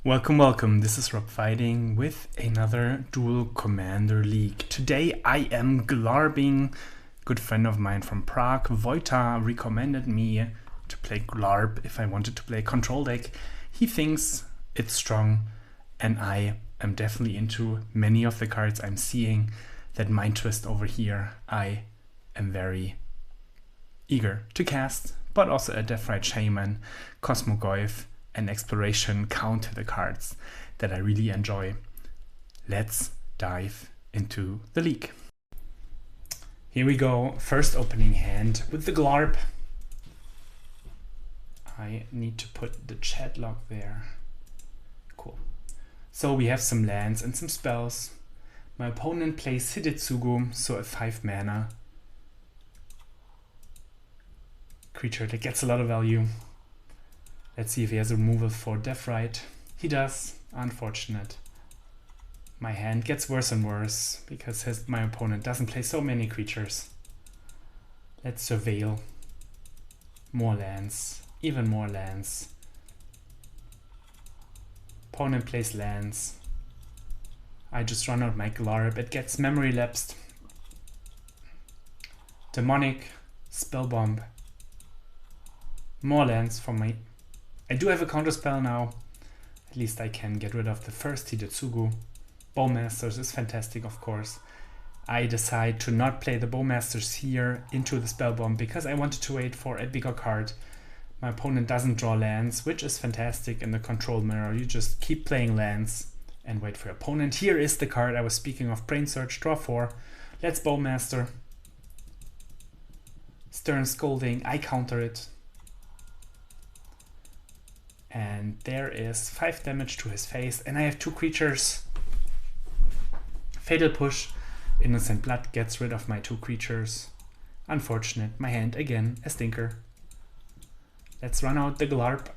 Welcome, welcome. This is Rob fighting with another Duel Commander League. Today I am glarbing. Good friend of mine from Prague, Vojta, recommended me to play Glarb if I wanted to play a control deck. He thinks it's strong, and I am definitely into many of the cards I'm seeing. That Mind Twist over here, I am very eager to cast, but also a Deathrite Shaman, Cosmogoyf, and Exploration counter the cards that I really enjoy. Let's dive into the league. Here we go, first opening hand with the Glarb. I need to put the chat log there. Cool. So we have some lands and some spells. My opponent plays Hidetsugu, so a 5 mana creature that gets a lot of value. Let's see if he has a removal for Deathrite. He does. Unfortunate. My hand gets worse and worse because my opponent doesn't play so many creatures. Let's surveil. More lands. Even more lands. Opponent plays lands. I just run out my Glarb. It gets memory lapsed. Demonic. Spellbomb. More lands for my... I do have a counterspell now. At least I can get rid of the first Hidetsugu. Bowmasters is fantastic, of course. I decide to not play the Bowmasters here into the Spellbomb because I wanted to wait for a bigger card. My opponent doesn't draw lands, which is fantastic in the control mirror. You just keep playing lands and wait for your opponent. Here is the card I was speaking of. Brain Search, draw 4. Let's Bowmaster. Stern Scolding, I counter it. And there is 5 damage to his face, and I have 2 creatures. Fatal Push, Innocent Blood gets rid of my 2 creatures. Unfortunate, my hand again a stinker. Let's run out the Glarb.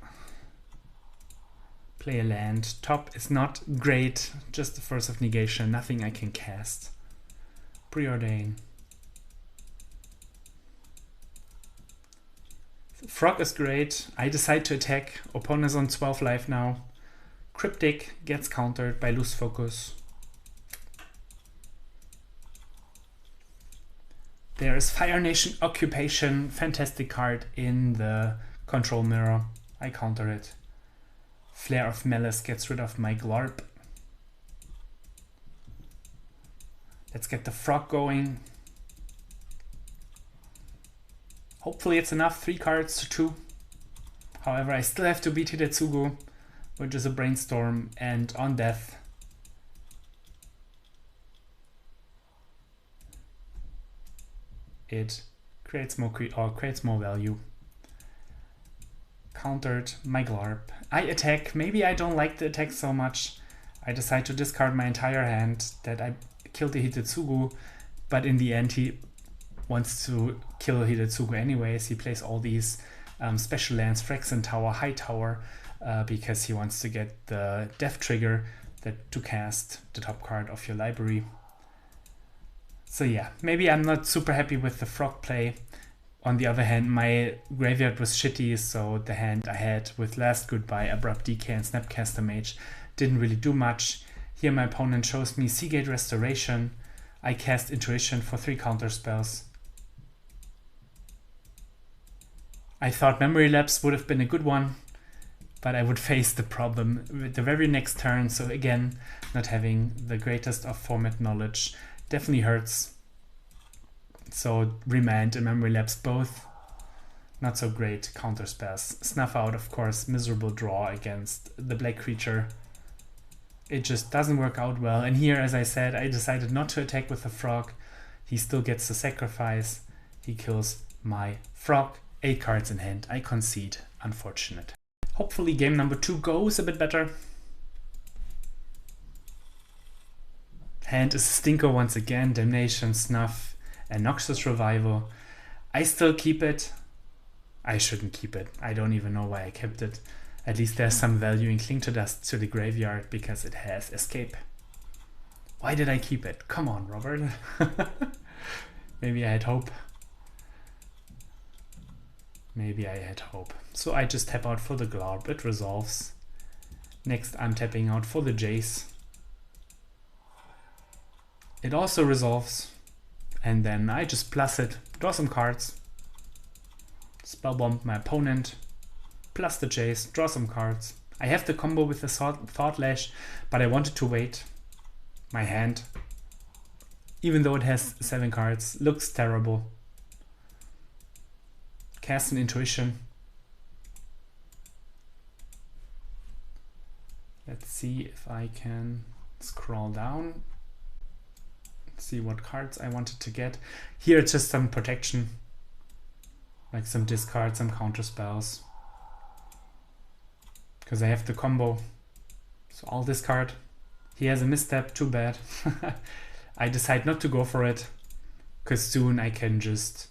Play a land. Top is not great, just the Force of Negation, nothing I can cast. Preordain. Frog is great. I decide to attack. Opponent is on 12 life now. Cryptic gets countered by Loose Focus. There is Fire Nation Occupation. Fantastic card in the control mirror. I counter it. Flare of Malice gets rid of my Glarb. Let's get the Frog going. Hopefully it's enough, 3 cards to 2. However, I still have to beat Hidetsugu, which is a Brainstorm, and on death it creates more value. Countered my Glarb. I attack. Maybe I don't like the attack so much. I decide to discard my entire hand that I killed the Hidetsugu, but in the end he wants to kill Hidetsugu anyways. He plays all these special lands, Phyrexian Tower, High Tower, because he wants to get the death trigger to cast the top card of your library. So yeah, maybe I'm not super happy with the Frog play. On the other hand, my graveyard was shitty, so the hand I had with Last Goodbye, Abrupt Decay, and Snapcaster Mage didn't really do much. Here my opponent shows me Seagate Restoration. I cast Intuition for 3 counter spells. I thought Memory Lapse would have been a good one, but I would face the problem with the very next turn. So again, not having the greatest of format knowledge definitely hurts. So Remand and Memory Lapse both not so great counter spells. Snuff Out, of course, miserable draw against the black creature. It just doesn't work out well. And here, as I said, I decided not to attack with the Frog. He still gets the sacrifice. He kills my Frog. 8 cards in hand. I concede. Unfortunate. Hopefully game number 2 goes a bit better. Hand is a stinker once again. Damnation, Snuff, and Noxious Revival. I still keep it. I shouldn't keep it. I don't even know why I kept it. At least there's some value in Cling to Dust to the graveyard because it has Escape. Why did I keep it? Come on, Robert. Maybe I had hope. Maybe I had hope. So I just tap out for the Glarb. It resolves. Next, I'm tapping out for the Jace. It also resolves, and then I just plus it, draw some cards, spellbomb my opponent, plus the Jace, draw some cards. I have the combo with the Thought Lash, but I wanted to wait. My hand, even though it has 7 cards, looks terrible. Cast an Intuition. Let's see if I can scroll down. See what cards I wanted to get. Here it's just some protection, like some discard, some counter spells, because I have the combo. So I'll discard. He has a misstep, too bad. I decide not to go for it, because soon I can just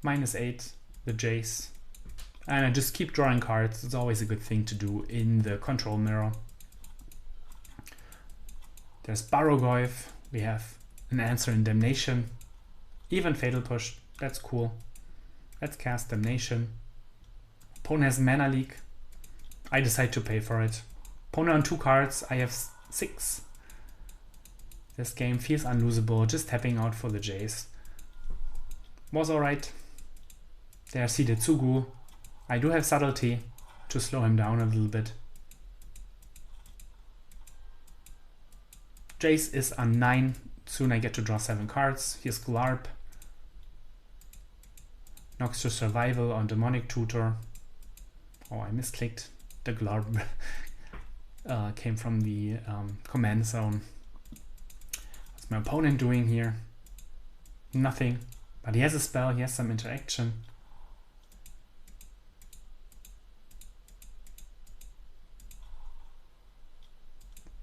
-8 the Jace, and I just keep drawing cards. It's always a good thing to do in the control mirror. There's Barrogoyf. We have an answer in Damnation. Even Fatal Push. That's cool. Let's cast Damnation. Opponent has Mana Leak. I decide to pay for it. Opponent on 2 cards. I have 6. This game feels unlosable. Just tapping out for the Jace. Was alright. There's Hidetsugu. I do have Subtlety to slow him down a little bit. Jace is on 9. Soon I get to draw 7 cards. Here's Glarb. Knocks to Survival on Demonic Tutor. Oh, I misclicked. The Glarb came from the command zone. What's my opponent doing here? Nothing. But he has a spell, he has some interaction.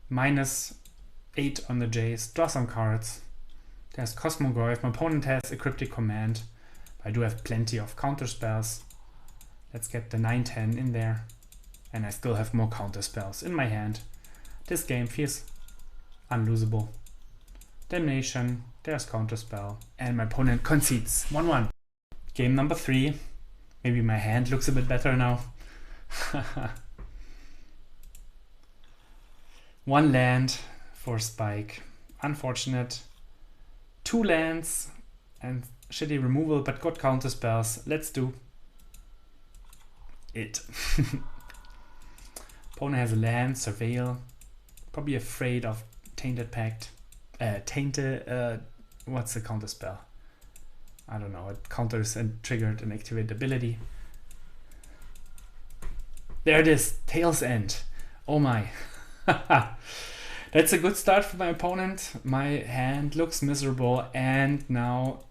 -8 on the Jace. Draw some cards. There's Cosmogoyf. My opponent has a Cryptic Command. I do have plenty of counter spells. Let's get the 9-10 in there. And I still have more counter spells in my hand. This game feels unlosable. Damnation. There's counter spell. And my opponent concedes. 1-1. Game number 3. Maybe my hand looks a bit better now. 1 land for Spike. Unfortunate. 2 lands and shitty removal, but got counter spells. Let's do it. Opponent has a land, Surveil. Probably afraid of Tainted Pact. What's the counter spell? I don't know. It counters and triggered an activate ability. There it is. Tail's End. Oh my. That's a good start for my opponent. My hand looks miserable, and now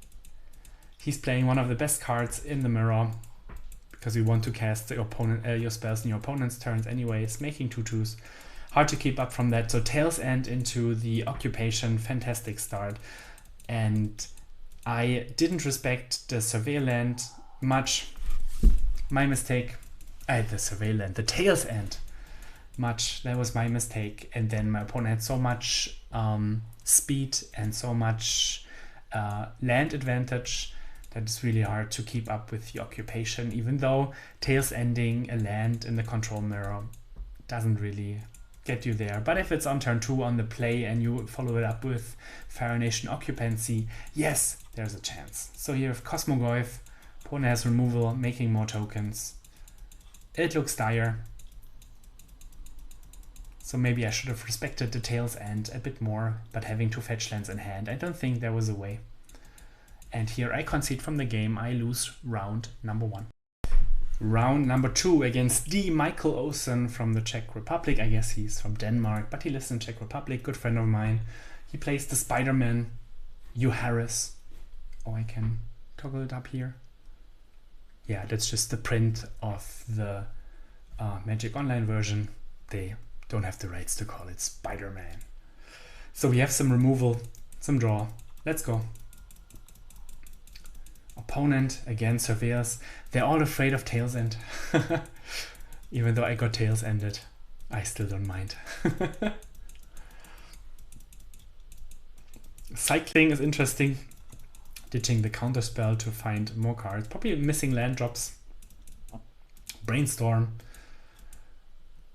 he's playing one of the best cards in the mirror, because you want to cast the opponent your spells in your opponent's turns anyways, making 2/2s. Hard to keep up from that. So Tail's End into the Occupation, fantastic start. And I didn't respect the Surveil land much. My mistake. The Surveil land, the Tail's End. Much. That was my mistake. And then my opponent had so much speed and so much land advantage that it's really hard to keep up with the Occupation, even though Tails ending a land in the control mirror doesn't really get you there. But if it's on turn 2 on the play and you follow it up with Fire Nation Occupancy, yes, there's a chance. So here with Cosmogoyf, opponent has removal, making more tokens. It looks dire. So maybe I should have respected the Tail's End a bit more, but having 2 fetch lands in hand, I don't think there was a way. And here I concede from the game. I lose round number 1. Round number 2 against D. Michael Olsen from the Czech Republic. I guess he's from Denmark, but he lives in Czech Republic. Good friend of mine. He plays the Spider-Man Uharis. Oh, I can toggle it up here. Yeah, that's just the print of the Magic Online version. They don't have the rights to call it Spider-Man. So we have some removal, some draw. Let's go. Opponent, again, Surveillance. They're all afraid of Tail's End. Even though I got Tail's Ended, I still don't mind. Cycling is interesting. Ditching the counter spell to find more cards. Probably missing land drops. Brainstorm.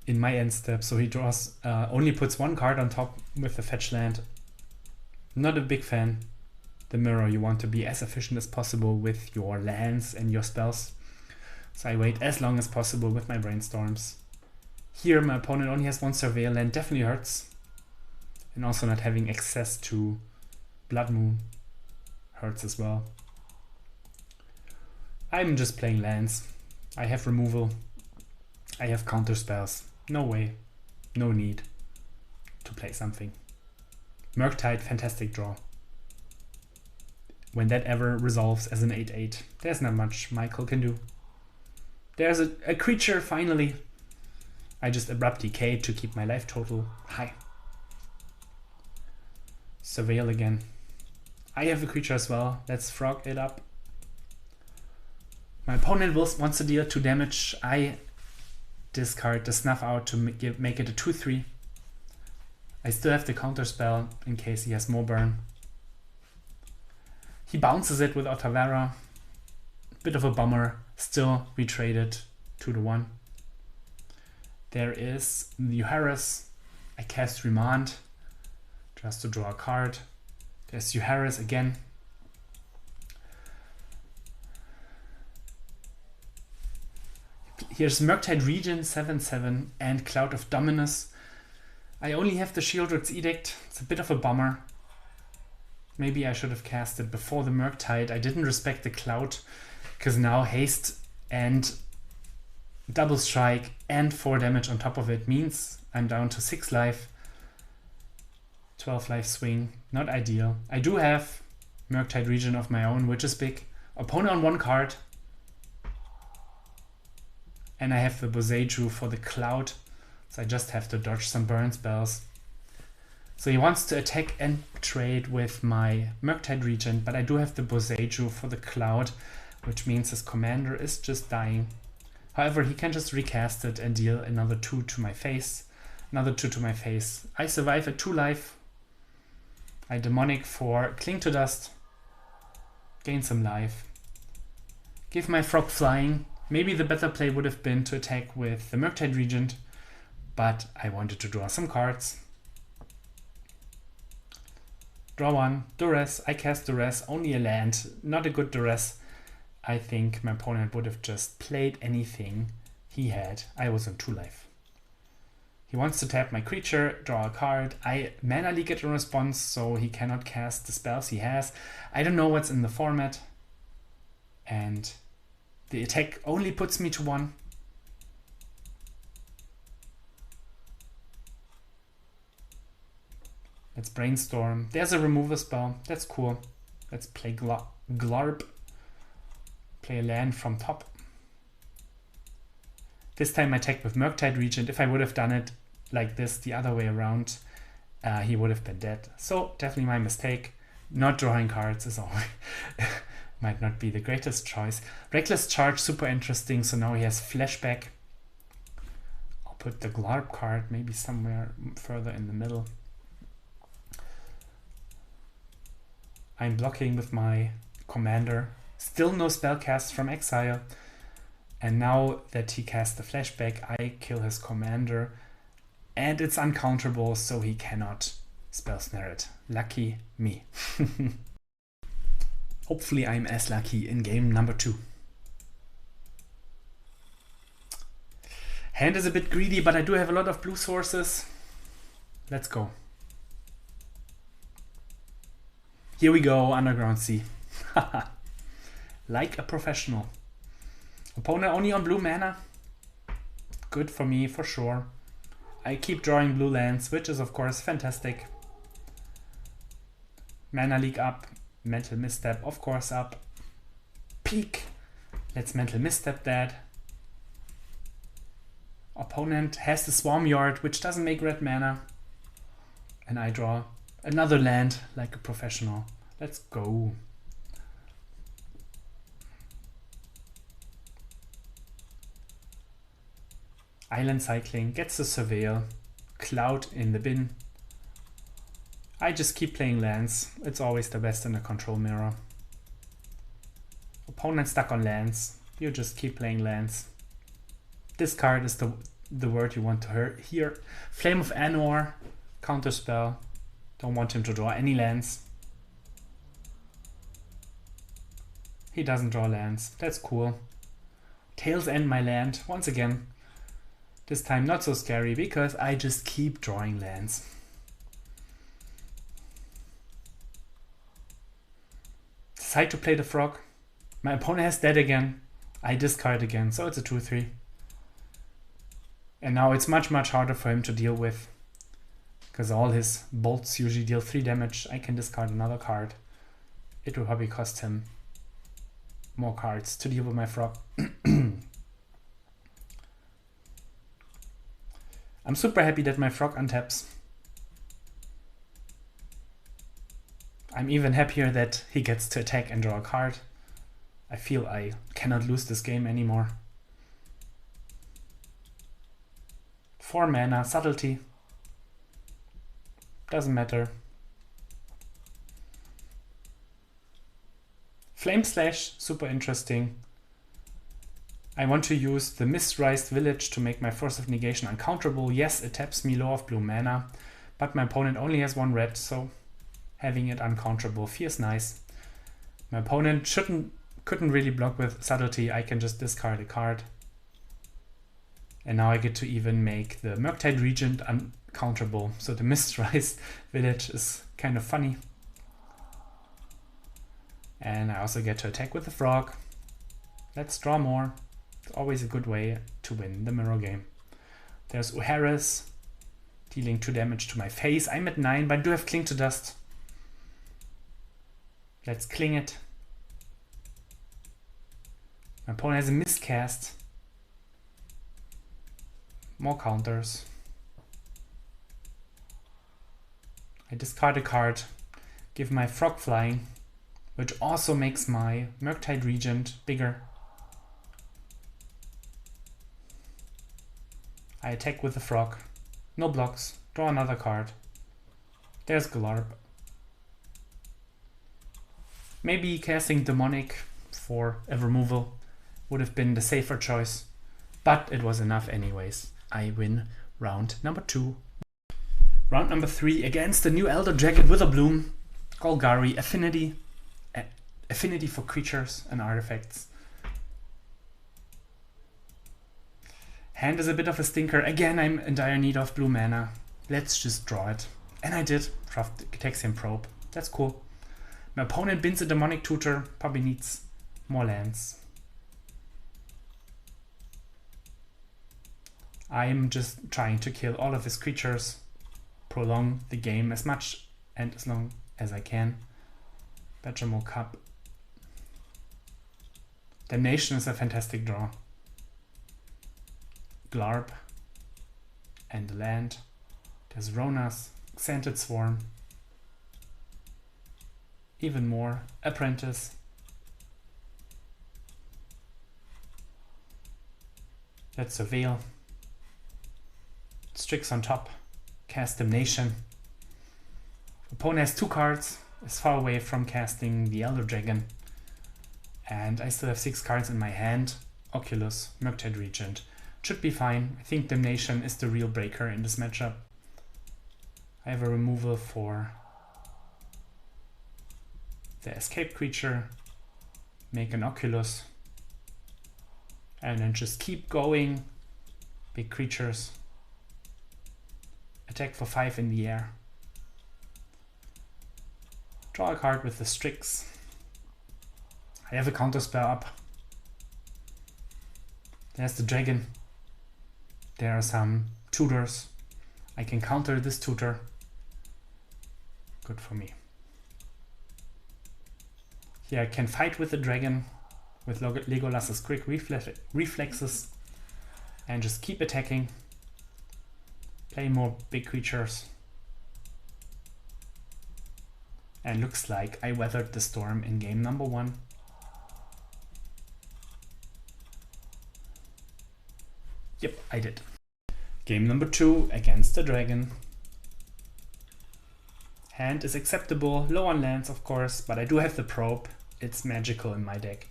in my end step. So he draws, only puts one card on top with the fetch land. Not a big fan. The mirror, you want to be as efficient as possible with your lands and your spells. So I wait as long as possible with my brainstorms. Here my opponent only has one Surveil land, definitely hurts. And also not having access to Blood Moon hurts as well. I'm just playing lands. I have removal. I have counter spells. No way. No need to play something. Murktide, fantastic draw. When that ever resolves as an 8/8, there's not much Michael can do. There's a creature, finally. I just abrupt decay to keep my life total high. Surveil again. I have a creature as well. Let's frog it up. My opponent wants to deal 2 damage. I discard the Snuff Out to make it a 2/3. I still have the counter spell in case he has more burn. He bounces it with Otavara. Bit of a bummer. Still, we traded 2-1. There is the Uharis. I cast Remand just to draw a card. There's Uharis again. Here's Murktide Regent 7/7 and Cloud of Dominus. I only have the Shieldred's Edict. It's a bit of a bummer. Maybe I should have cast it before the Murktide. I didn't respect the Cloud because now haste and double strike and 4 damage on top of it means I'm down to 6 life. 12 life swing. Not ideal. I do have Murktide Regent of my own, which is big. Opponent on 1 card. And I have the Boseiju for the Cloud. So I just have to dodge some burn spells. So he wants to attack and trade with my Murktide Regent, but I do have the Boseiju for the Cloud, which means his commander is just dying. However, he can just recast it and deal another 2 to my face. Another 2 to my face. I survive at 2 life. I demonic for Cling to Dust. Gain some life. Give my frog flying. Maybe the better play would have been to attack with the Murktide Regent, but I wanted to draw some cards. Draw 1, Duress. I cast Duress, only a land, not a good Duress. I think my opponent would have just played anything he had. I was on 2 life. He wants to tap my creature, draw a card. I Mana Leak it in response, so he cannot cast the spells he has. I don't know what's in the format. And the attack only puts me to 1. Let's brainstorm. There's a removal spell. That's cool. Let's play Glarb. Play a land from top. This time I attack with Murktide Regent. If I would have done it like this the other way around, he would have been dead. So definitely my mistake. Not drawing cards is always might not be the greatest choice. Reckless Charge, super interesting. So now he has Flashback. I'll put the Glarb card maybe somewhere further in the middle. I'm blocking with my commander. Still no spell cast from exile. And now that he casts the Flashback, I kill his commander. And it's uncounterable, so he cannot spell snare it. Lucky me. Hopefully I'm as lucky in game number 2. Hand is a bit greedy, but I do have a lot of blue sources. Let's go. Here we go, Underground Sea. Like a professional. Opponent only on blue mana. Good for me, for sure. I keep drawing blue lands, which is of course fantastic. Mana Leak up. Mental Misstep, of course, up. Peak. Let's Mental Misstep that. Opponent has the Swarm Yard, which doesn't make red mana. And I draw another land like a professional. Let's go. Island Cycling gets the Surveil. Cloud in the bin. I just keep playing lands. It's always the best in a control mirror. Opponent stuck on lands. You just keep playing lands. This card is the the word you want to hear. Flame of Anor, counterspell. Don't want him to draw any lands. He doesn't draw lands. That's cool. Tails End my land once again. This time not so scary because I just keep drawing lands. Decide to play the frog. My opponent has dead again. I discard again, so it's a 2-3. And now it's much harder for him to deal with, because all his bolts usually deal 3 damage. I can discard another card. It will probably cost him more cards to deal with my frog. I'm super happy that my frog untaps. I'm even happier that he gets to attack and draw a card. I feel I cannot lose this game anymore. 4 mana, subtlety. Doesn't matter. Flame Slash, super interesting. I want to use the Mistrized Village to make my Force of Negation uncounterable. Yes, it taps me low of blue mana, but my opponent only has 1 red, so having it uncounterable feels nice. My opponent couldn't really block with subtlety. I can just discard a card. And now I get to even make the Murktide Regent uncounterable. So the Mistrized Village is kind of funny. And I also get to attack with the frog. Let's draw more. It's always a good way to win the mirror game. There's Uharis, dealing 2 damage to my face. I'm at 9, but I do have Cling to Dust. Let's cling it. My opponent has a miscast. More counters. I discard a card, give my frog flying, which also makes my Murktide Regent bigger. I attack with the frog. No blocks. Draw another card. There's Glarb. Maybe casting Demonic for a removal would have been the safer choice, but it was enough anyways. I win round number 2. Round number 3 against the new Elder Dragon Witherbloom, Golgari, Affinity. Affinity for creatures and artifacts. Hand is a bit of a stinker. Again, I'm in dire need of blue mana. Let's just draw it. And I did. Taxian Probe. That's cool. My opponent bins a Demonic Tutor. Probably needs more lands. I'm just trying to kill all of his creatures. Prolong the game as much and as long as I can. Benjamin Cup. Damnation is a fantastic draw. Glarb and the land. There's Rona's, Xanted Swarm. Even more. Apprentice. Let's Surveil. Strix on top. Cast Damnation. Opponent has 2 cards. Is far away from casting the Elder Dragon. And I still have 6 cards in my hand. Oculus, Murktide Regent. Should be fine. I think Damnation is the real breaker in this matchup. I have a removal for the escape creature. Make an Oculus. And then just keep going. Big creatures. Attack for 5 in the air. Draw a card with the Strix. I have a counterspell up. There's the dragon. There are some tutors. I can counter this tutor. Good for me. Here I can fight with the dragon with Legolas's quick reflexes and just keep attacking. Play more big creatures. And looks like I weathered the storm in game number 1. Yep, I did. Game number 2 against the dragon. Hand is acceptable, low on lands of course, but I do have the probe. It's magical in my deck.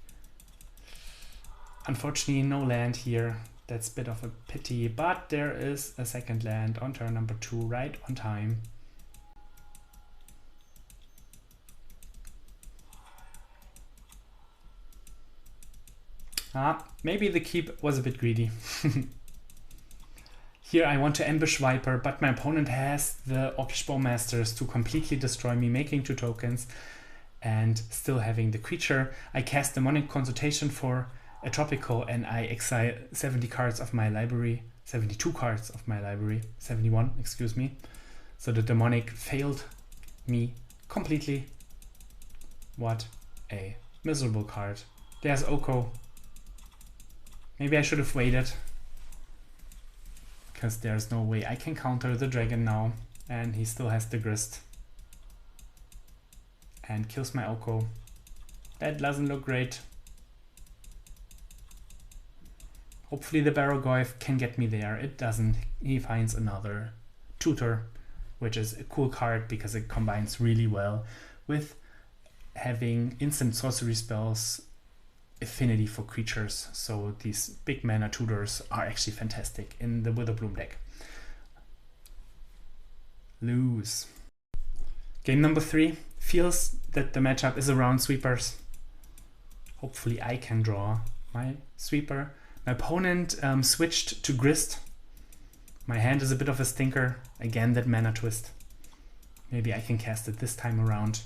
Unfortunately no land here. That's a bit of a pity, but there is a second land on turn number 2, right on time. Maybe the keep was a bit greedy. Here I want to ambush Viper, but my opponent has the Orcish Bowmasters to completely destroy me, making 2 tokens and still having the creature. I cast Demonic Consultation for a Tropical and I exile 70 cards of my library, 72 cards of my library, 71, excuse me. So the Demonic failed me completely. What a miserable card. There's Oko. Maybe I should have waited, because there's no way I can counter the dragon now, and he still has the Grist and kills my Oko. That doesn't look great. Hopefully the Barrogoyf can get me there. It doesn't. He finds another Tutor, which is a cool card because it combines really well with having instant sorcery spells, affinity for creatures. So these big mana tutors are actually fantastic in the Witherbloom deck. Lose. Game number 3. Feels that the matchup is around sweepers. Hopefully I can draw my sweeper. My opponent switched to Grist. My hand is a bit of a stinker. Again, that mana twist. Maybe I can cast it this time around.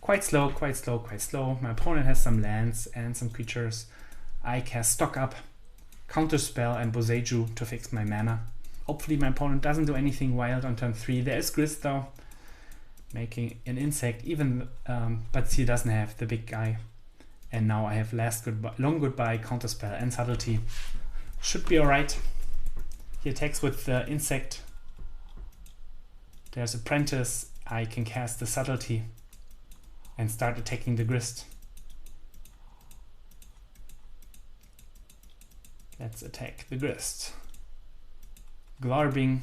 Quite slow, quite slow, quite slow. My opponent has some lands and some creatures. I cast Stock Up, Counterspell and Boseiju to fix my mana. Hopefully my opponent doesn't do anything wild on turn 3. There is Grist though, making an insect, even, but he doesn't have the big guy. And now I have Long Goodbye, Counterspell and Subtlety. Should be alright. He attacks with the insect. There's Apprentice. I can cast the Subtlety and start attacking the Grist. Let's attack the Grist. Glarbing,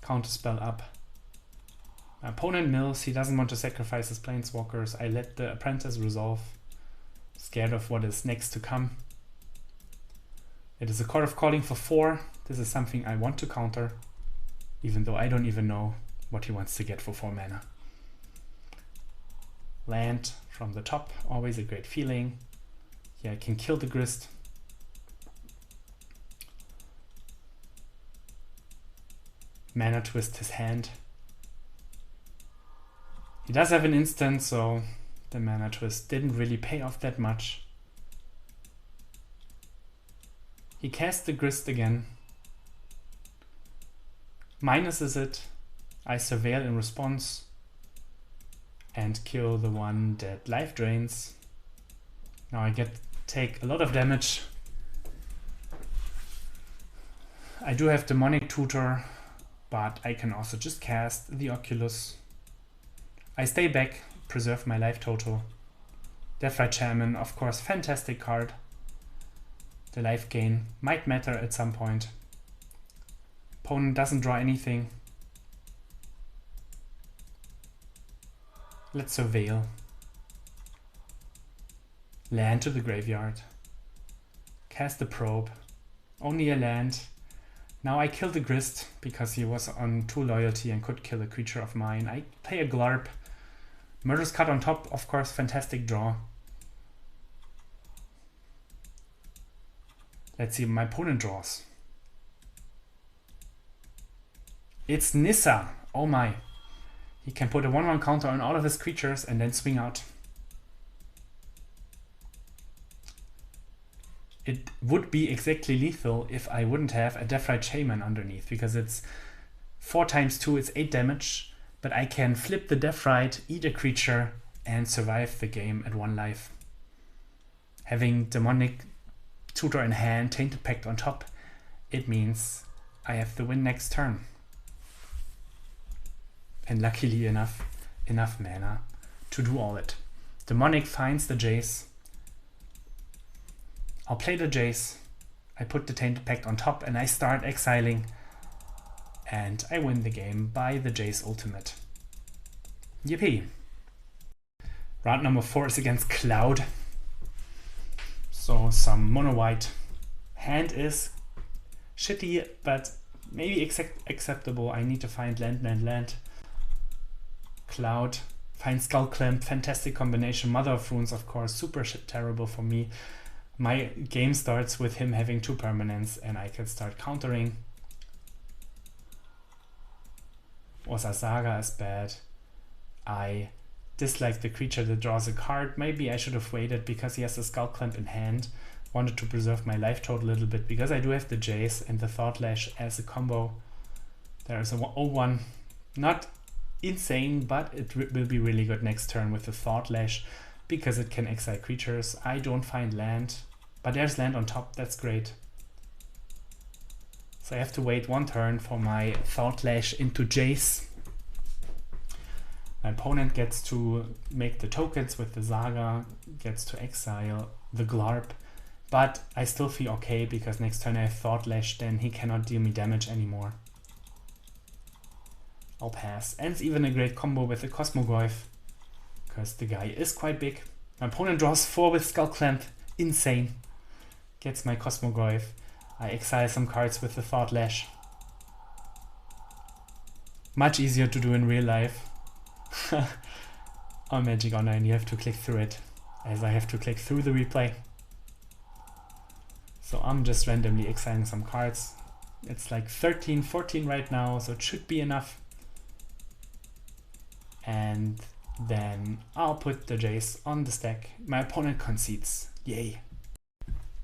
Counterspell up. My opponent mills. He doesn't want to sacrifice his Planeswalkers. I let the Apprentice resolve. Scared of what is next to come. It is a Chord of Calling for 4. This is something I want to counter, even though I don't even know what he wants to get for 4 mana. Land from the top, always a great feeling. Here I can kill the Grist. Mana twist his hand. He does have an instant, so the mana twist didn't really pay off that much. He casts the Grist again. Minuses it. I surveil in response and kill the one that life drains. Now I take a lot of damage. I do have Demonic Tutor, but I can also just cast the Oculus. I stay back, preserve my life total. Deathrite Chairman, of course, fantastic card. The life gain might matter at some point. Opponent doesn't draw anything. Let's surveil. Land to the graveyard. Cast the Probe. Only a land. Now I kill the Grist because he was on 2 loyalty and could kill a creature of mine. I play a Glarb. Murderous Cut on top, of course, fantastic draw. Let's see what my opponent draws. It's Nissa. Oh my. He can put a 1/1 counter on all of his creatures and then swing out. It would be exactly lethal if I wouldn't have a Deathrite Shaman underneath, because it's 4 times 2, it's 8 damage, but I can flip the Deathrite, eat a creature, and survive the game at 1 life. Having Demonic Tutor in hand, Tainted Pact on top, it means I have the win next turn. And luckily enough mana to do all it. Demonic finds the Jace. I'll play the Jace. I put the Tainted Pact on top and I start exiling. And I win the game by the Jace ultimate. Yippee! Round number 4 is against Cloud. So some mono white. Hand is Shitty, but maybe acceptable. I need to find land. Cloud. Find Skull Clamp. Fantastic combination. Mother of Runes, of course. Super terrible for me. My game starts with him having 2 permanents and I can start countering. Osa Saga is bad. I dislike the creature that draws a card. Maybe I should have waited because he has a Skull Clamp in hand. Wanted to preserve my life total a little bit because I do have the Jace and the Thought Lash as a combo. There is a 0-1. Not insane, but it will be really good next turn with the Thought Lash because it can exile creatures. I don't find land, but there's land on top. That's great. So I have to wait 1 turn for my Thought Lash into Jace. My opponent gets to make the tokens with the Saga, gets to exile the Glarb. But I still feel okay because next turn I have Thought Lash, then he cannot deal me damage anymore. I'll pass. And it's even a great combo with the Cosmogoyf because the guy is quite big. My opponent draws 4 with Skull Clamp. Insane. Gets my Cosmogoyf. I exile some cards with the Thought Lash. Much easier to do in real life. On Magic Online you have to click through it, as I have to click through the replay. So I'm just randomly exiling some cards. It's like 13, 14 right now, so it should be enough. And then I'll put the Jace on the stack. My opponent concedes. Yay.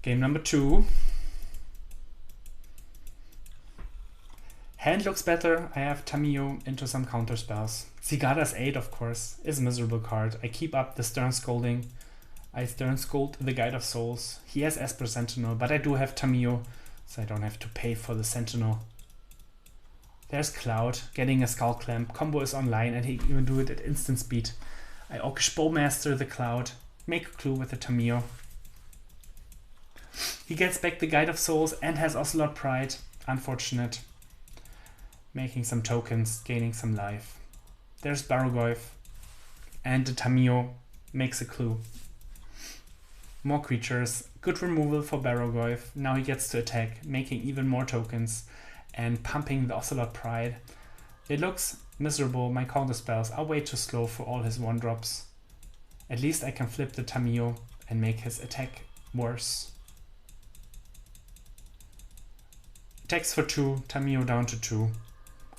Game number 2. Hand looks better. I have Tamiyo into some counter spells. Cigada's 8, of course, is a miserable card. I keep up the Stern Scolding. I Stern Scold the Guide of Souls. He has Esper Sentinel, but I do have Tamiyo, so I don't have to pay for the Sentinel. There's Cloud, getting a Skull Clamp. Combo is online and he can even do it at instant speed. I Orcish Bowmaster the Cloud, make a clue with the Tamiyo. He gets back the Guide of Souls and has Ocelot Pride. Unfortunate. Making some tokens, gaining some life. There's Barrogoyf, and the Tamiyo makes a clue. More creatures, good removal for Barrogoyf. Now he gets to attack, making even more tokens and pumping the Ocelot Pride. It looks miserable. My counter spells are way too slow for all his 1-drops. At least I can flip the Tamiyo and make his attack worse. Attacks for 2, Tamiyo down to 2,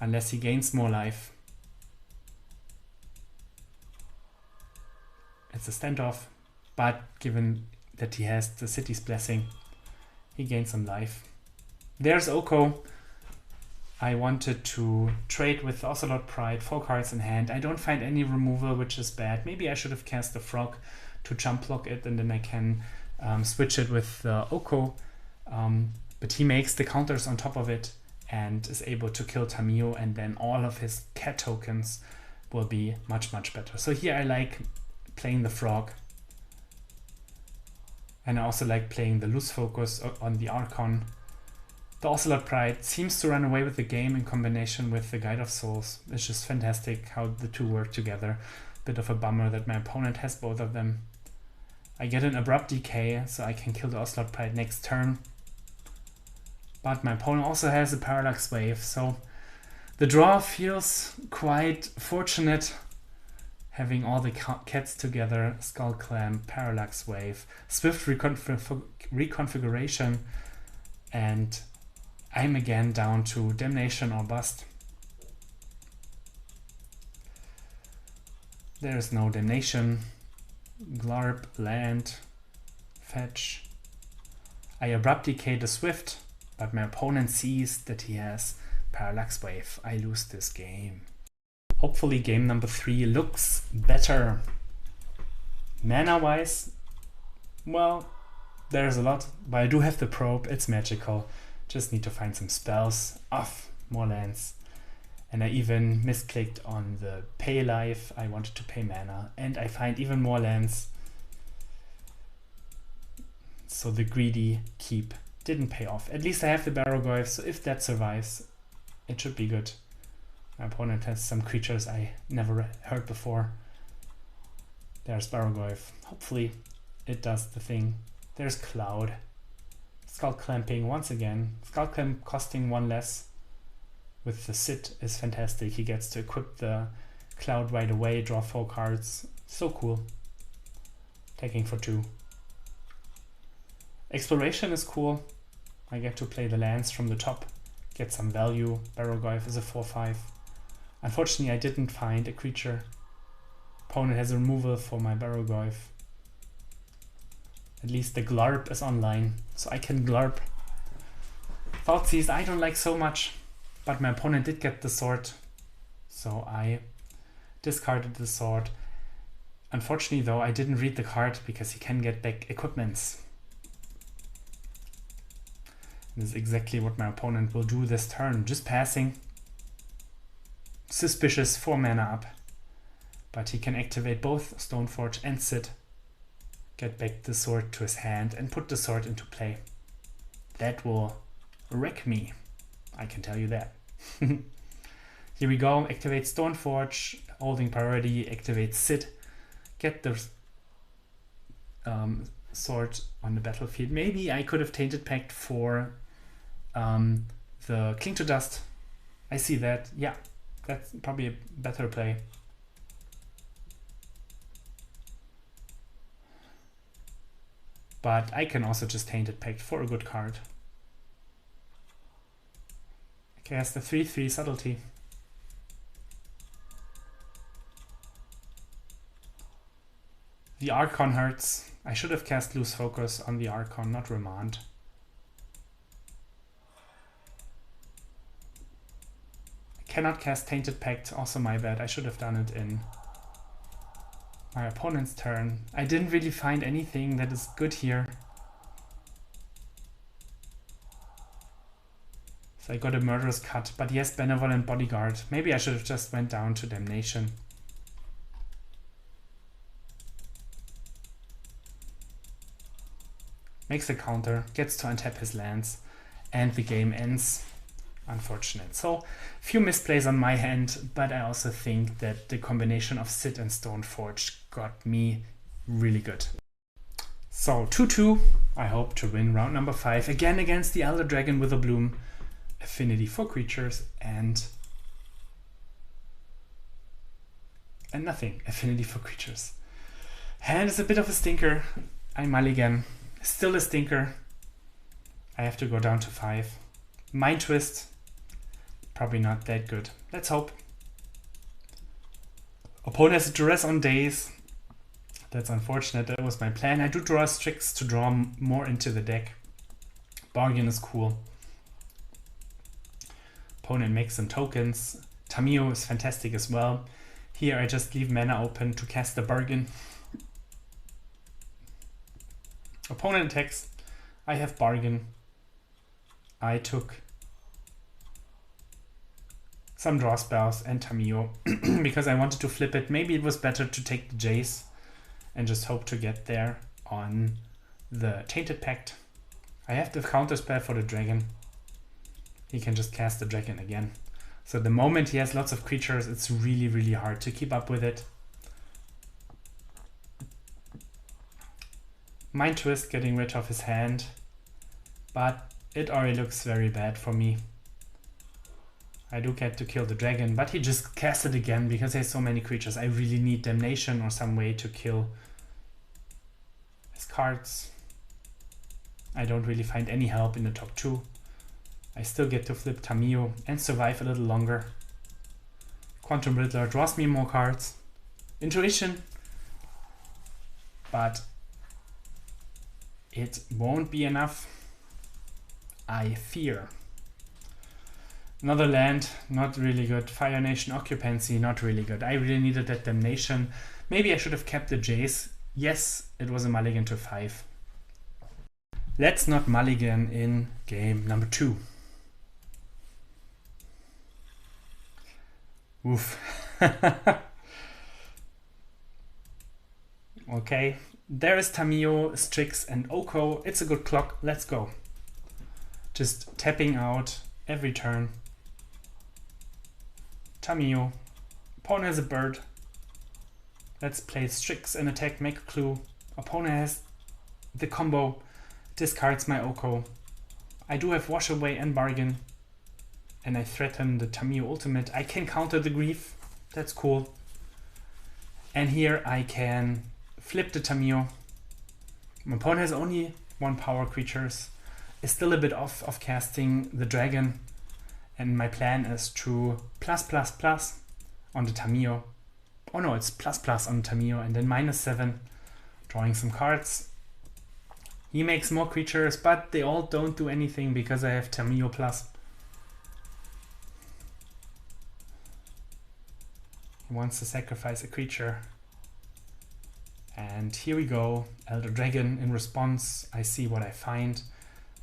unless he gains more life. It's a standoff, but given that he has the City's Blessing, he gains some life. There's Oko. I wanted to trade with the Ocelot Pride, 4 cards in hand. I don't find any removal, which is bad. Maybe I should have cast the Frog to jump block it, and then I can switch it with the Oko. But he makes the counters on top of it and is able to kill Tamiyo, and then all of his cat tokens will be much better. So here I like playing the Frog, and I also like playing the Loose Focus on the Archon. The Ocelot Pride seems to run away with the game in combination with the Guide of Souls. It's just fantastic how the two work together. Bit of a bummer that my opponent has both of them. I get an Abrupt Decay, so I can kill the Ocelot Pride next turn. But my opponent also has a Parallax Wave, so the draw feels quite fortunate. Having all the cats together, Skull Clamp, Parallax Wave, Swift Reconfiguration, and I'm again down to Damnation or Bust. There's no Damnation. Glarb, land, fetch. I Abrupt Decay the Swift, but my opponent sees that he has Parallax Wave. I lose this game. Hopefully game number 3 looks better. Mana-wise, well, there's a lot, but I do have the Probe. It's magical. Just need to find some spells. Off, more lands. And I even misclicked on the pay life. I wanted to pay mana, and I find even more lands. So the greedy keep didn't pay off. At least I have the Barrogoyf, so if that survives, it should be good. My opponent has some creatures I never heard before. There's Barrogoyf. Hopefully it does the thing. There's Cloud. Skull Clamping once again. Skull Clamp costing 1 less with the sit is fantastic. He gets to equip the Cloud right away, draw 4 cards. So cool. Taking for 2. Exploration is cool. I get to play the lands from the top, get some value. Barrow-Goyf is a 4/5. Unfortunately, I didn't find a creature. Opponent has a removal for my Barrow-Goyf. At least the Glarb is online, so I can Glarb. Thoughtseize I don't like so much, but my opponent did get the sword, so I discarded the sword. Unfortunately though, I didn't read the card because he can get back equipments. This is exactly what my opponent will do this turn, just passing. Suspicious 4 mana up, but he can activate both Stoneforge and Sit, get back the sword to his hand and put the sword into play. That will wreck me, I can tell you that. Here we go, activate Stoneforge, holding priority, activate Sit, get the sword on the battlefield. Maybe I could have Tainted Pact for the Cling to Dust. I see that, yeah, that's probably a better play. But I can also just Tainted Pact for a good card. Cast the 3/3 Subtlety. The Archon hurts. I should have cast Loose Focus on the Archon, not Remand. I cannot cast Tainted Pact, also my bad. I should have done it in my opponent's turn. I didn't really find anything that is good here. So I got a Murderous Cut, but yes, Benevolent Bodyguard. Maybe I should have just went down to Damnation. Makes a counter, gets to untap his lands, and the game ends. Unfortunate. So, few misplays on my hand, but I also think that the combination of Sit and Stoneforge got me really good. So, 2-2. I hope to win round number 5, again against the Elder Dragon Witherbloom. Affinity for creatures and nothing. Affinity for creatures. Hand is a bit of a stinker. I mulligan. Still a stinker. I have to go down to 5. Mind Twist. Probably not that good. Let's hope. Opponent has a duress on days. That's unfortunate. That was my plan. I do draw Strix to draw more into the deck. Bargain is cool. Opponent makes some tokens. Tamiyo is fantastic as well. Here I just leave mana open to cast the Bargain. Opponent attacks. I have Bargain. I took some draw spells and Tamiyo because I wanted to flip it. Maybe it was better to take the Jace and just hope to get there on the Tainted Pact. I have the counter spell for the dragon. He can just cast the dragon again. So the moment he has lots of creatures, it's really, really hard to keep up with it. Mind Twist getting rid of his hand, but it already looks very bad for me. I do get to kill the dragon, but he just cast it again because he has so many creatures. I really need Damnation or some way to kill his cards. I don't really find any help in the top 2. I still get to flip Tamiyo and survive a little longer. Quantum Riddler draws me more cards. Intuition. But it won't be enough, I fear. Another land, not really good. Fire Nation Occupancy, not really good. I really needed that Damnation. Maybe I should have kept the Jace. Yes, it was a mulligan to 5. Let's not mulligan in game number 2. Oof. Okay, there is Tamiyo, Strix and Oko. It's a good clock, let's go. Just tapping out every turn. Tamiyo. Opponent has a bird. Let's play Strix and attack, make a clue. Opponent has the combo, discards my Oko. I do have Wash Away and Bargain, and I threaten the Tamiyo ultimate. I can counter the Grief, that's cool. And here I can flip the Tamiyo. My opponent has only 1 power creatures, is still a bit off of casting the Dragon, and my plan is to +++ on the Tamiyo. Oh no, it's ++ on the Tamiyo, and then -7, drawing some cards. He makes more creatures, but they all don't do anything because I have Tamiyo plus. He wants to sacrifice a creature. And here we go, Elder Dragon. In response, I see what I find.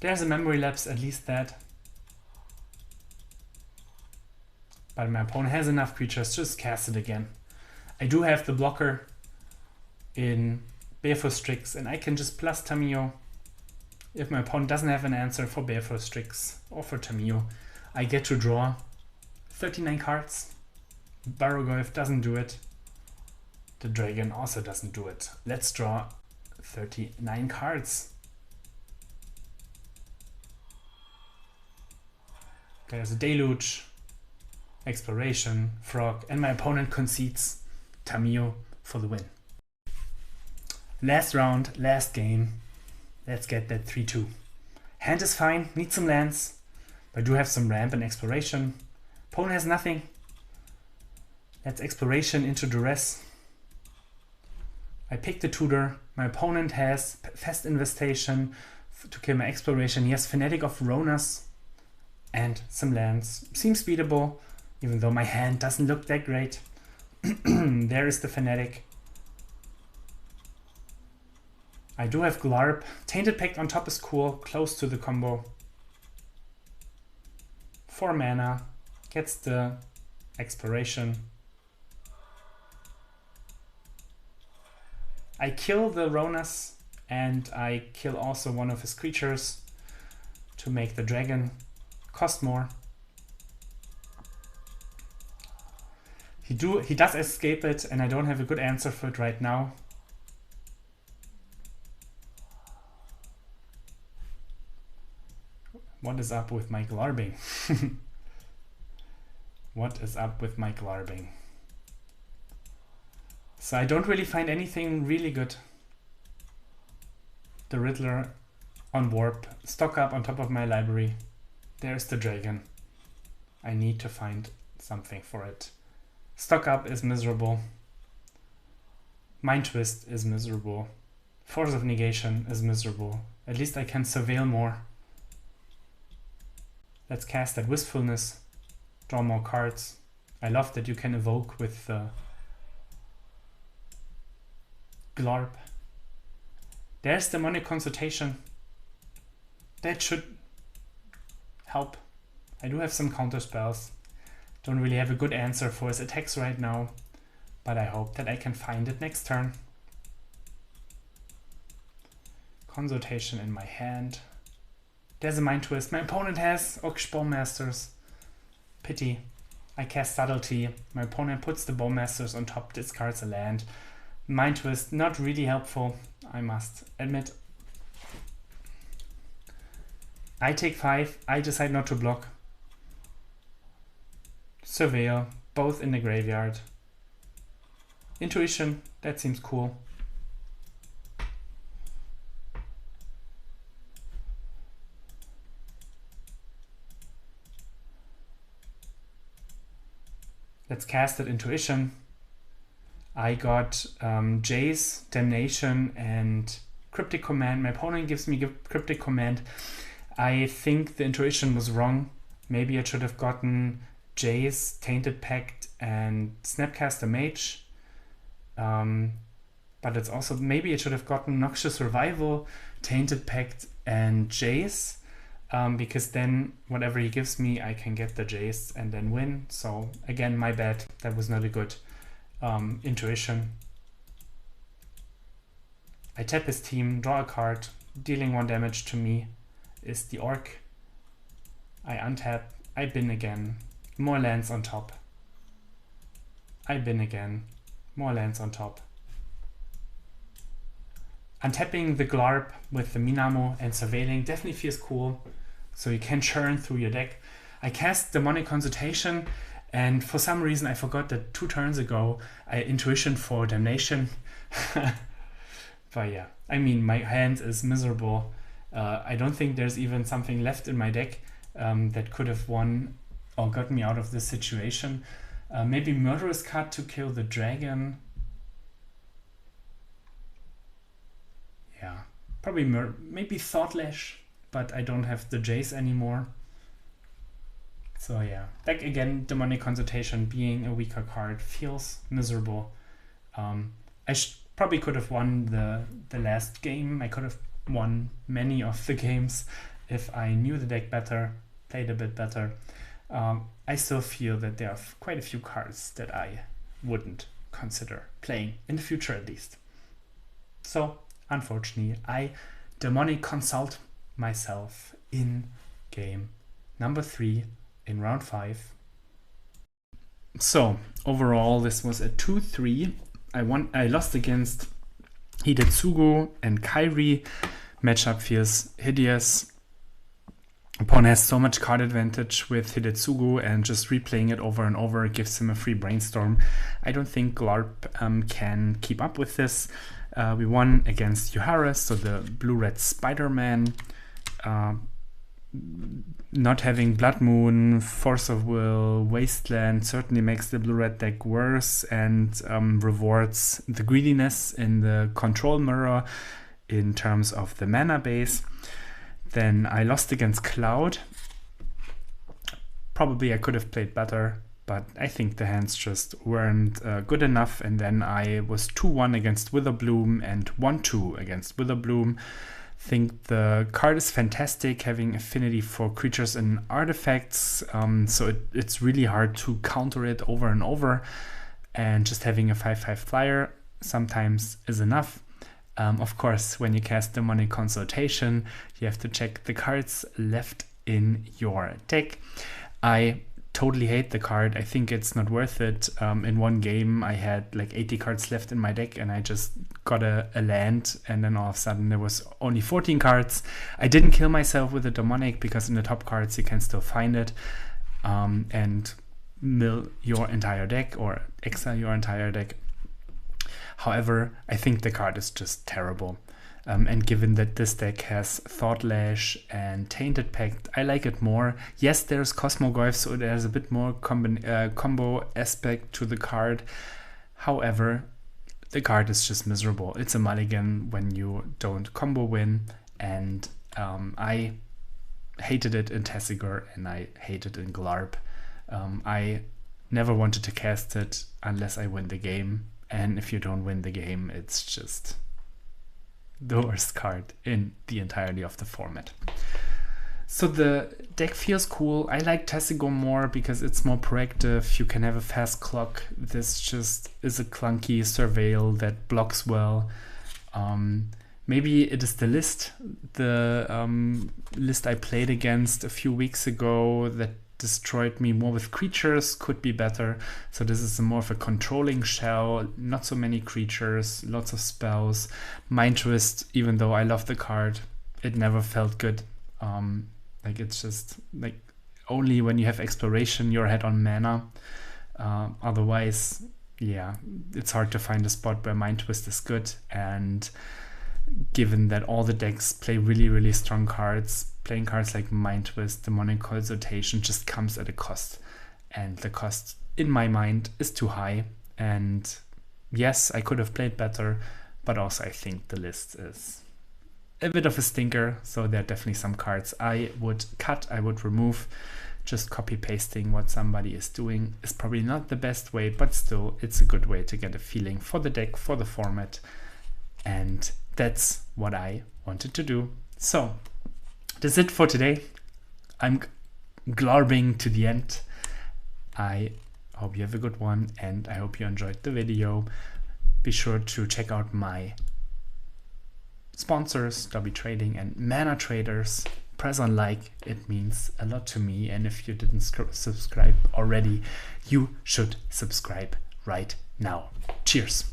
There's a memory lapse, at least that. But my opponent has enough creatures, just cast it again. I do have the blocker in Baleful Strix, and I can just plus Tamiyo. If my opponent doesn't have an answer for Baleful Strix or for Tamiyo, I get to draw 39 cards. Barrogoyf doesn't do it. The Dragon also doesn't do it. Let's draw 39 cards. There's a Deluge, Exploration, Frog, and my opponent concedes Tamiyo for the win. Last round, last game. Let's get that 3-2. Hand is fine, need some lands. I do have some ramp and exploration. Opponent has nothing. Let's exploration into duress. I pick the tutor. My opponent has fast infestation to kill my exploration. He has Fanatic of Ronas and some lands. Seems beatable, even though my hand doesn't look that great. There is the Fanatic. I do have Glarb. Tainted Pact on top is cool, close to the combo. 4 mana, gets the exploration. I kill the Ronas, and I kill also one of his creatures to make the dragon cost more. He does escape it, and I don't have a good answer for it right now. What is up with my glarbing? What is up with my glarbing? So I don't really find anything really good. The Riddler on Warp. Stock up on top of my library. There's the dragon. I need to find something for it. Stock up is miserable. Mind Twist is miserable. Force of Negation is miserable. At least I can surveil more. Let's cast that Wistfulness. Draw more cards. I love that you can evoke with the Glarb. There's Demonic Consultation. That should help. I do have some counter spells. Don't really have a good answer for his attacks right now, but I hope that I can find it next turn. Consultation in my hand. There's a Mind Twist. My opponent has Orcish Bowmasters. Pity. I cast Subtlety. My opponent puts the Bowmasters on top, discards a land. Mind Twist, not really helpful, I must admit. I take 5. I decide not to block. Surveil, both in the graveyard. Intuition, that seems cool. Let's cast it Intuition. I got Jace, Damnation, and Cryptic Command. My opponent gives me Cryptic Command. I think the intuition was wrong. Maybe I should have gotten Jace, Tainted Pact, and Snapcaster Mage. But it's also, maybe I should have gotten Noxious Revival, Tainted Pact, and Jace. Because then whatever he gives me, I can get the Jace and then win. So again, my bad. That was not a good intuition. I tap his team, draw a card, dealing 1 damage to me is the Orc. I untap, I bin again, more lands on top. I bin again, more lands on top. Untapping the Glarb with the Minamo and surveilling definitely feels cool. so you can churn through your deck. I cast Demonic Consultation, and for some reason I forgot that 2 turns ago I intuition for Damnation. But yeah, I mean, my hand is miserable. I don't think there's even something left in my deck that could have won or got me out of this situation. Maybe Murderous Cut to kill the dragon. Yeah, probably maybe Thoughtlash, but I don't have the Jace anymore. So yeah, deck again, Demonic Consultation being a weaker card feels miserable. I probably could have won the last game. I could have won many of the games if I knew the deck better, played a bit better. I still feel that there are quite a few cards that I wouldn't consider playing in the future at least. So unfortunately, I Demonic Consult myself in game number 3 in round 5. So overall, this was a 2-3. I lost against Hidetsugu and Kairi. Matchup feels hideous. Opponent has so much card advantage with Hidetsugu, and just replaying it over and over gives him a free brainstorm. I don't think Glarb can keep up with this. We won against Uharis, so the blue-red Spider-Man. Not having Blood Moon, Force of Will, Wasteland certainly makes the blue-red deck worse and rewards the greediness in the control mirror in terms of the mana base. Then I lost against Cloud. Probably I could have played better, but I think the hands just weren't good enough. And then I was 2-1 against Witherbloom and 1-2 against Witherbloom. Think the card is fantastic, having affinity for creatures and artifacts, so it's really hard to counter it over and over, and just having a 5/5 flyer sometimes is enough. Of course, when you cast Demonic Consultation, you have to check the cards left in your deck. I totally hate the card. I think it's not worth it. In one game, I had like 80 cards left in my deck, and I just got a land, and then all of a sudden there was only 14 cards. I didn't kill myself with a Demonic because in the top cards you can still find it and mill your entire deck or exile your entire deck. However, I think the card is just terrible. And given that this deck has Thoughtlash and Tainted Pact, I like it more. Yes, there's Cosmoglyph, so there's a bit more combo aspect to the card. However, the card is just miserable. It's a mulligan when you don't combo win, and I hated it in Tessigur and I hated it in Glarb. I never wanted to cast it unless I win the game, and if you don't win the game, it's just the worst card in the entirety of the format. So the deck feels cool. I like Tessigur more because it's more proactive. You can have a fast clock. This just is a clunky surveil that blocks well. Maybe it is the list. The list I played against a few weeks ago that destroyed me more with creatures could be better. So this is more of a controlling shell, not so many creatures, lots of spells. Mind Twist, even though I love the card, it never felt good. Like it's just like only when you have exploration you're ahead on mana. Otherwise, yeah, it's hard to find a spot where Mind Twist is good. And given that all the decks play really, really strong cards, playing cards like Mind Twist, Demonic Consultation just comes at a cost. And the cost, in my mind, is too high. And yes, I could have played better, but also I think the list is a bit of a stinker. So there are definitely some cards I would cut, I would remove. Just copy pasting what somebody is doing is probably not the best way, but still it's a good way to get a feeling for the deck, for the format. And that's what I wanted to do. So that's it for today. I'm glarbing to the end. I hope you have a good one, and I hope you enjoyed the video. Be sure to check out my sponsors, Dobby Trading and Manatraders. Press on like, it means a lot to me, and if you didn't subscribe already, you should subscribe right now. Cheers.